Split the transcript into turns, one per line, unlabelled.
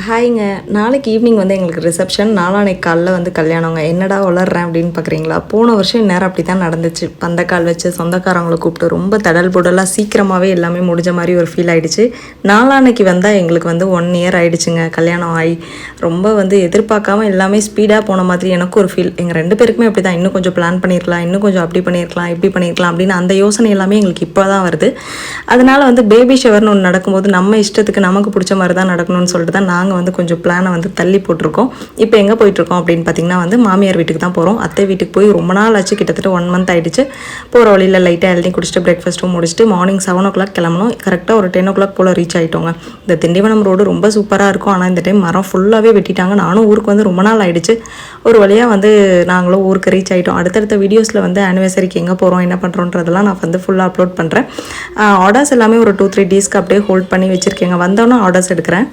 ஹாய்ங்க. நாளைக்கு ஈவினிங் வந்து எங்களுக்கு ரிசப்ஷன். நாளான்னைக்கு காலைல வந்து கல்யாணங்க. என்னடா வளர்றேன் அப்படின்னு பார்க்குறீங்களா? போன வருஷம் இந்நேரம் அப்படி தான் நடந்துச்சு. பந்தக்கால் வச்சு சொந்தக்காரவங்கள கூப்பிட்டு ரொம்ப தடல் புடலாக சீக்கிரமாகவே எல்லாமே முடிஞ்ச மாதிரி ஒரு ஃபீல் ஆகிடுச்சு. நாளான்னைக்கு வந்தால் எங்களுக்கு வந்து 1 இயர் ஆகிடுச்சுங்க கல்யாணம் ஆகி. ரொம்ப வந்து எதிர்பார்க்காம எல்லாமே ஸ்பீடாக போன மாதிரி எனக்கு ஒரு ஃபீல். எங்கள் 2 பேருக்குமே அப்படி தான். இன்னும் கொஞ்சம் பிளான் பண்ணியிருக்கலாம், இன்னும் கொஞ்சம் அப்படி பண்ணியிருக்கலாம், இப்படி பண்ணியிருக்கலாம் அப்படின்னு அந்த யோசனை எல்லாமே எங்களுக்கு இப்போ தான் வருது. அதனால் வந்து பேபி ஷவர்னு ஒன்று நடக்கும்போது நம்ம இஷ்டத்துக்கு நமக்கு பிடிச்ச மாதிரி தான் நடக்கணும்னு சொல்லிட்டு தான் நாங்கள் வந்து கொஞ்சம் பிளானை வந்து தள்ளி போட்டிருக்கோம். இப்போ எங்கே போயிட்டுருக்கோம் அப்படின்னு பார்த்தீங்கன்னா வந்து மாமியார் வீட்டுக்கு தான் போகிறோம். அத்தை வீட்டுக்கு போய் ரொம்ப நாள் ஆச்சு, கிட்டத்தட்ட 1 மந்த் ஆகிடுச்சு. போகிற வழியில் லைட்டாக எழுதி குடிச்சிட்டு பிரேக்ஃபாஸ்ட்டும் முடிச்சுட்டு மார்னிங் 7 o'clock கிளம்பணும். கரெக்டாக ஒரு 10 o'clock போல் ரீச் ஆகிட்டோங்க. இந்த திண்டிவனம் ரோடு ரொம்ப சூப்பராக இருக்கும். ஆனால் இந்த டைம் மரம் ஃபுல்லாகவே வெட்டிட்டாங்க. நானும் ஊருக்கு வந்து ரொம்ப நாள் ஆகிடுச்சு. ஒரு வழியாக வந்து நாங்களும் ஊருக்கு ரீச் ஆகிட்டோம். அடுத்தடுத்த வீடியோஸில் வந்து ஆனிவர்சரிக்கு எங்கே போகிறோம், என்ன பண்ணுறோன்றதெல்லாம் நான் வந்து ஃபுல்லாக அப்லோட் பண்ணுறேன். ஆர்டர்ஸ் எல்லாமே ஒரு 2-3 டேஸ்க்கு அப்படியே ஹோல்ட் பண்ணி வச்சுருக்கேங்க. வந்தோன்னே ஆர்டர்ஸ் எடுக்கிறேன்.